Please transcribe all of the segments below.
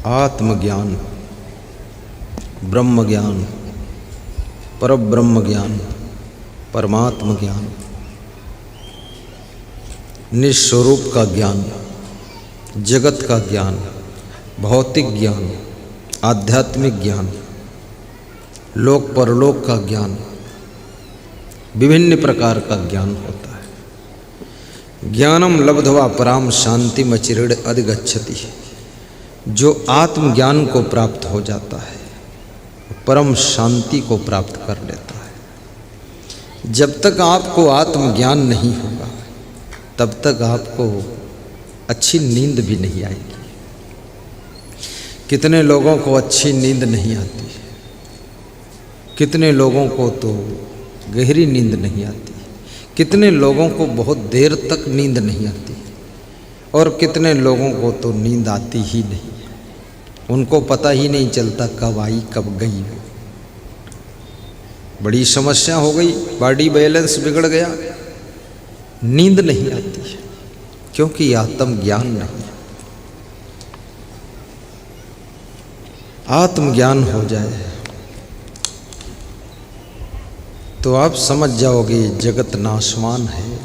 आत्मज्ञान, ब्रह्म ज्ञान, परब्रह्म ज्ञान, परमात्म ज्ञान, निस्वरूप का ज्ञान, जगत का ज्ञान, भौतिक ज्ञान, आध्यात्मिक ज्ञान, लोक परलोक का ज्ञान, विभिन्न प्रकार का ज्ञान होता है। ज्ञानम लब्ध्वा पराम शांतिम अचिरेण अधिगच्छति, जो आत्मज्ञान को प्राप्त हो जाता है परम शांति को प्राप्त कर लेता है। जब तक आपको आत्मज्ञान नहीं होगा तब तक आपको अच्छी नींद भी नहीं आएगी। कितने लोगों को अच्छी नींद नहीं आती, कितने लोगों को तो गहरी नींद नहीं आती, कितने लोगों को बहुत देर तक नींद नहीं आती और कितने लोगों को तो नींद आती ही नहीं। उनको पता ही नहीं चलता कब आई कब गई। बड़ी समस्या हो गई, बॉडी बैलेंस बिगड़ गया, नींद नहीं आती है क्योंकि आत्मज्ञान नहीं। आत्मज्ञान हो जाए तो आप समझ जाओगे जगत नाशवान है,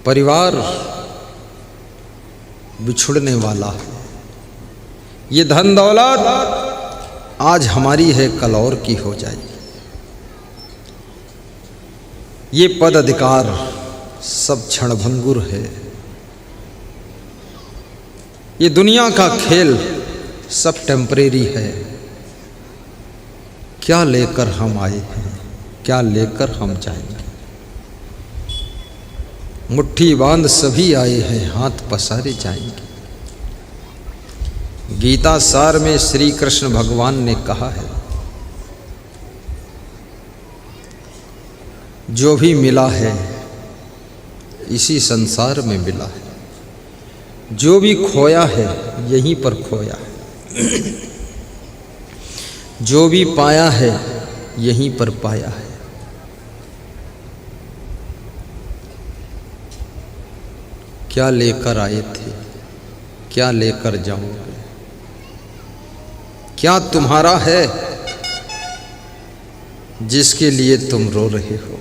परिवार बिछुड़ने वाला है। ये धन दौलत आज हमारी है कल और की हो जाएगी। ये पद अधिकार सब क्षणभंगुर है। ये दुनिया का खेल सब टेम्परेरी है। क्या लेकर हम आए हैं, क्या लेकर हम जाएंगे। मुट्ठी बांध सभी आए हैं, हाथ पसारे जाएंगे। गीता सार में श्री कृष्ण भगवान ने कहा है, जो भी मिला है इसी संसार में मिला है, जो भी खोया है यहीं पर खोया है, जो भी पाया है यहीं पर पाया है। क्या लेकर आए थे, क्या लेकर जाओगे। क्या तुम्हारा है जिसके लिए तुम रो रहे हो।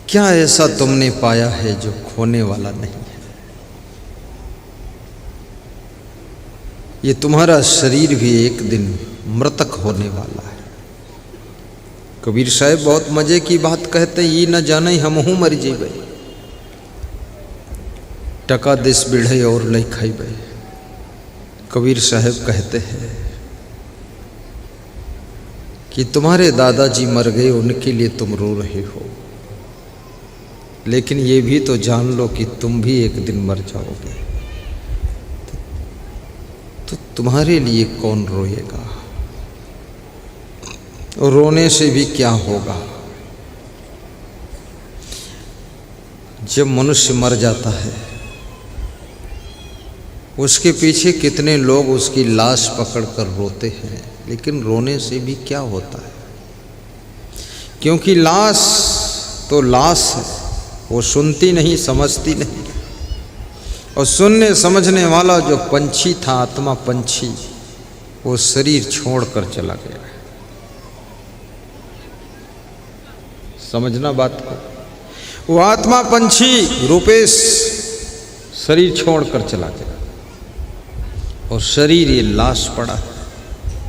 क्या ऐसा तुमने पाया है जो खोने वाला नहीं है। ये तुम्हारा शरीर भी एक दिन मृतक होने वाला है। कबीर साहब बहुत मजे की बात कहते, ये न जाने हमहू मर जेबे, टका दिस बिढ़े और लई खाइबे। कबीर साहब कहते हैं कि तुम्हारे दादाजी मर गए, उनके लिए तुम रो रहे हो, लेकिन ये भी तो जान लो कि तुम भी एक दिन मर जाओगे, तो तुम्हारे लिए कौन रोएगा। और रोने से भी क्या होगा। जब मनुष्य मर जाता है उसके पीछे कितने लोग उसकी लाश पकड़कर रोते हैं, लेकिन रोने से भी क्या होता है। क्योंकि लाश तो लाश है, वो सुनती नहीं, समझती नहीं। और सुनने समझने वाला जो पंछी था, आत्मा पंछी, वो शरीर छोड़कर चला गया है। समझना बात को। वो आत्मा पंछी रूपेश शरीर छोड़कर चला गया और शरीर ये लाश पड़ा है।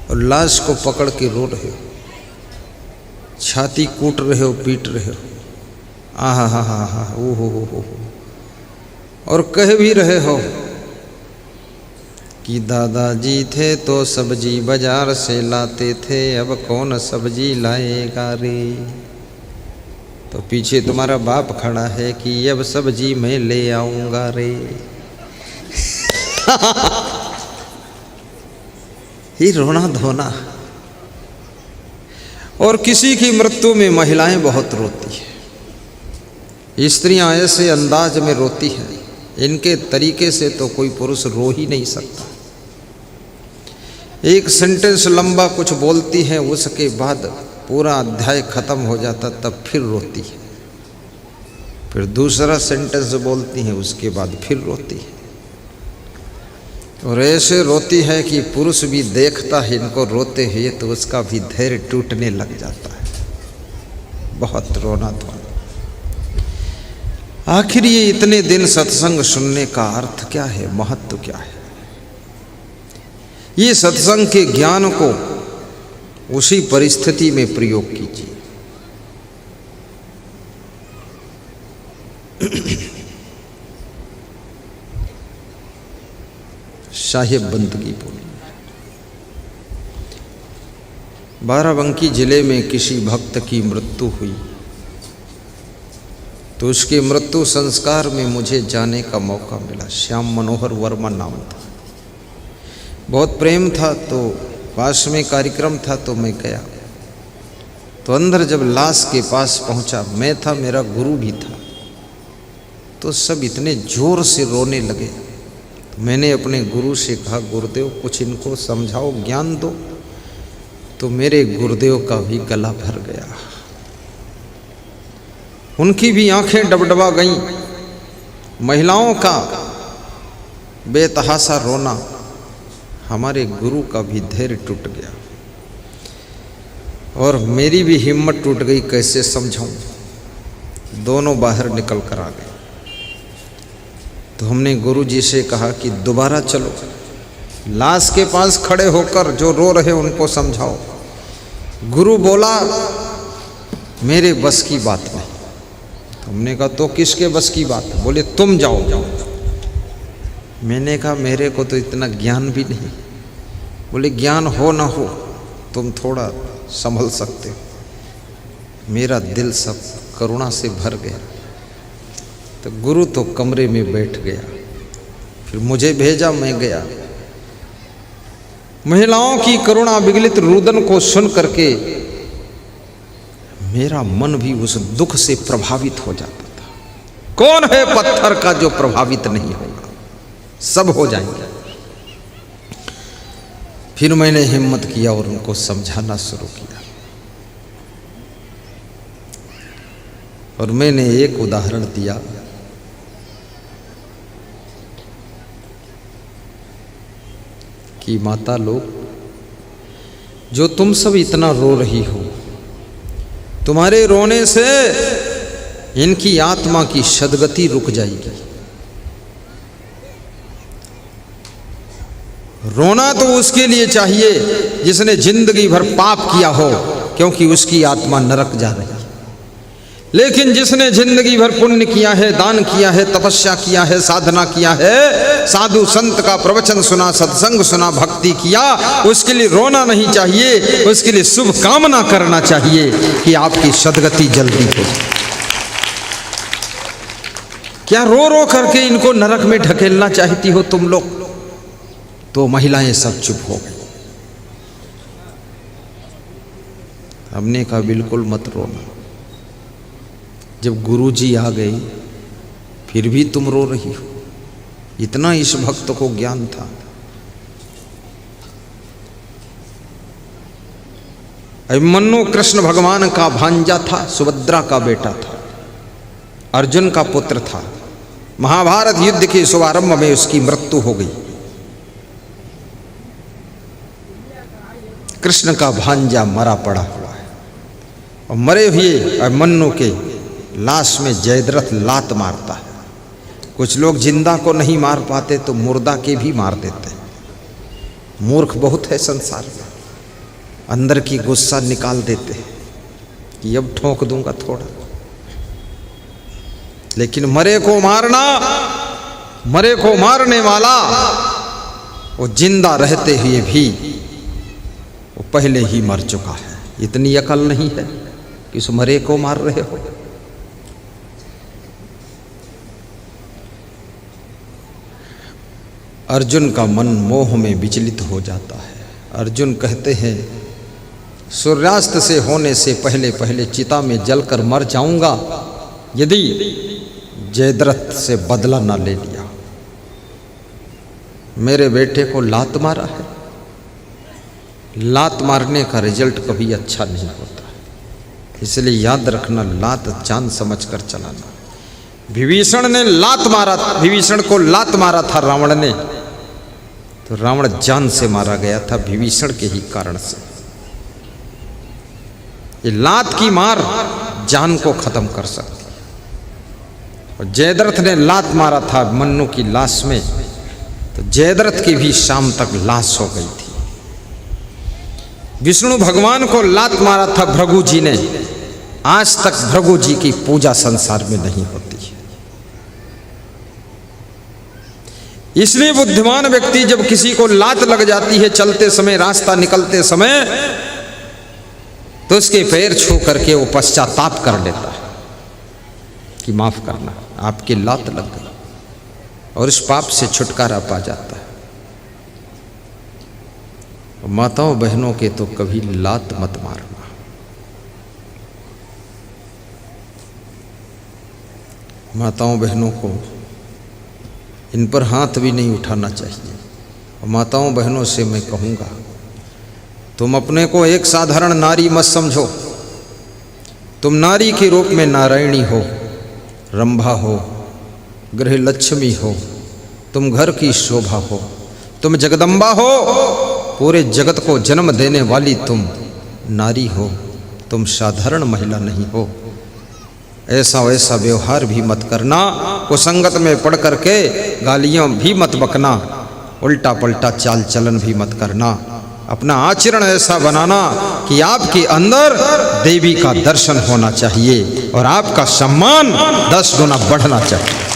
और लाश को पकड़ के रो रहे हो, छाती कूट रहे हो, पीट रहे हो, आहा हा हा हा ओ हो, और कह भी रहे हो कि दादाजी थे तो सब्जी बाजार से लाते थे, अब कौन सब्जी लाएगा रे। तो पीछे तुम्हारा बाप खड़ा है कि अब सब्जी मैं ले आऊंगा रे। ये रोना धोना। और किसी की मृत्यु में महिलाएं बहुत रोती है, स्त्रियां ऐसे अंदाज में रोती हैं, इनके तरीके से तो कोई पुरुष रो ही नहीं सकता। एक सेंटेंस लंबा कुछ बोलती है, उसके बाद पूरा अध्याय खत्म हो जाता, तब फिर रोती है। फिर दूसरा सेंटेंस बोलती है, उसके बाद फिर रोती है। और ऐसे रोती है कि पुरुष भी देखता है इनको रोते हुए तो उसका भी धैर्य टूटने लग जाता है। बहुत रोना था। आखिर ये इतने दिन सत्संग सुनने का अर्थ क्या है, महत्व क्या है? ये सत्संग के ज्ञान को उसी परिस्थिति में प्रयोग कीजिए। साहिब बंदगी बोली। बाराबंकी जिले में किसी भक्त की मृत्यु हुई तो उसके मृत्यु संस्कार में मुझे जाने का मौका मिला। श्याम मनोहर वर्मा नाम था। बहुत प्रेम था तो पास में कार्यक्रम था तो मैं गया। तो अंदर जब लाश के पास पहुंचा, मैं था, मेरा गुरु भी था, तो सब इतने जोर से रोने लगे। तो मैंने अपने गुरु से कहा, गुरुदेव कुछ इनको समझाओ, ज्ञान दो। तो मेरे गुरुदेव का भी गला भर गया। उनकी भी आंखें डबडबा गईं। महिलाओं का बेतहासा रोना, हमारे गुरु का भी धैर्य टूट गया और मेरी भी हिम्मत टूट गई। कैसे समझाऊं? दोनों बाहर निकल कर आ गए। तो हमने गुरु जी से कहा कि दोबारा चलो, लाश के पास खड़े होकर जो रो रहे उनको समझाओ। गुरु बोला, मेरे बस की बात नहीं। तो हमने कहा, तो किसके बस की बात? बोले, तुम जाओ। मैंने कहा, मेरे को तो इतना ज्ञान भी नहीं। बोले, ज्ञान हो ना हो तुम थोड़ा संभल सकते हो। मेरा दिल सब करुणा से भर गया। तो गुरु तो कमरे में बैठ गया। फिर मुझे भेजा, मैं गया। महिलाओं की करुणा विगलित रुदन को सुन करके मेरा मन भी उस दुख से प्रभावित हो जाता था। कौन है पत्थर का जो प्रभावित नहीं होगा? सब हो जाएंगे। फिर मैंने हिम्मत किया और उनको समझाना शुरू किया। और मैंने एक उदाहरण दिया कि माता लोग, जो तुम सब इतना रो रही हो, तुम्हारे रोने से इनकी आत्मा की सद्गति रुक जाएगी। रोना तो उसके लिए चाहिए जिसने जिंदगी भर पाप किया हो, क्योंकि उसकी आत्मा नरक जा रही है। लेकिन जिसने जिंदगी भर पुण्य किया है, दान किया है, तपस्या किया है, साधना किया है, साधु संत का प्रवचन सुना, सत्संग सुना, भक्ति किया, उसके लिए रोना नहीं चाहिए, उसके लिए शुभ कामना करना चाहिए कि आपकी सद्गति जल्दी हो। क्या रो रो करके इनको नरक में ढकेलना चाहती हो तुम लोग? तो महिलाएं सब चुप हो गई। हमने कहा, बिल्कुल मत रोना। जब गुरुजी आ गए फिर भी तुम रो रही हो। इतना इस भक्त को ज्ञान था। अभिमन्यु कृष्ण भगवान का भांजा था, सुभद्रा का बेटा था, अर्जुन का पुत्र था। महाभारत युद्ध के शुभारंभ में उसकी मृत्यु हो गई। कृष्ण का भांजा मरा पड़ा हुआ है और मरे हुए अभिमन्यु के लाश में जयद्रथ लात मारता है। कुछ लोग जिंदा को नहीं मार पाते तो मुर्दा के भी मार देते हैं। मूर्ख बहुत है संसार में। अंदर की गुस्सा निकाल देते हैं कि अब ठोक दूंगा थोड़ा। लेकिन मरे को मारना, मरे को मारने वाला वो जिंदा रहते हुए भी वो पहले ही मर चुका है। इतनी अकल नहीं है कि उस मरे को मार रहे हो। अर्जुन का मन मोह में विचलित हो जाता है। अर्जुन कहते हैं, सूर्यास्त से होने से पहले पहले चिता में जलकर मर जाऊंगा यदि जयद्रथ से बदला ना ले लिया। मेरे बेटे को लात मारा है। लात मारने का रिजल्ट कभी अच्छा नहीं होता, इसलिए याद रखना, लात जान समझकर चलाना। विभीषण ने लात मारा, विभीषण को लात मारा था रावण ने, तो रावण जान से मारा गया था विभीषण के ही कारण से। ये लात की मार जान को खत्म कर सकती। और जयद्रथ ने लात मारा था मन्नु की लाश में, तो जयद्रथ की भी शाम तक लाश हो गई थी। विष्णु भगवान को लात मारा था भृगु जी ने, आज तक भृगु जी की पूजा संसार में नहीं होती है। इसलिए बुद्धिमान व्यक्ति जब किसी को लात लग जाती है चलते समय, रास्ता निकलते समय, तो उसके पैर छू करके वो पश्चाताप कर लेता है कि माफ करना, आपकी लात लग गई, और इस पाप से छुटकारा पा जाता है। माताओं बहनों के तो कभी लात मत मारना। माताओं बहनों को इन पर हाथ भी नहीं उठाना चाहिए। और माताओं बहनों से मैं कहूँगा, तुम अपने को एक साधारण नारी मत समझो। तुम नारी के रूप में नारायणी हो, रंभा हो, गृह लक्ष्मी हो, तुम घर की शोभा हो, तुम जगदम्बा हो, पूरे जगत को जन्म देने वाली तुम नारी हो। तुम साधारण महिला नहीं हो। ऐसा वैसा व्यवहार भी मत करना, कुसंगत में पड़ करके गालियाँ भी मत बकना, उल्टा पलटा चाल चलन भी मत करना। अपना आचरण ऐसा बनाना कि आपके अंदर देवी का दर्शन होना चाहिए और आपका सम्मान 10 गुना बढ़ना चाहिए।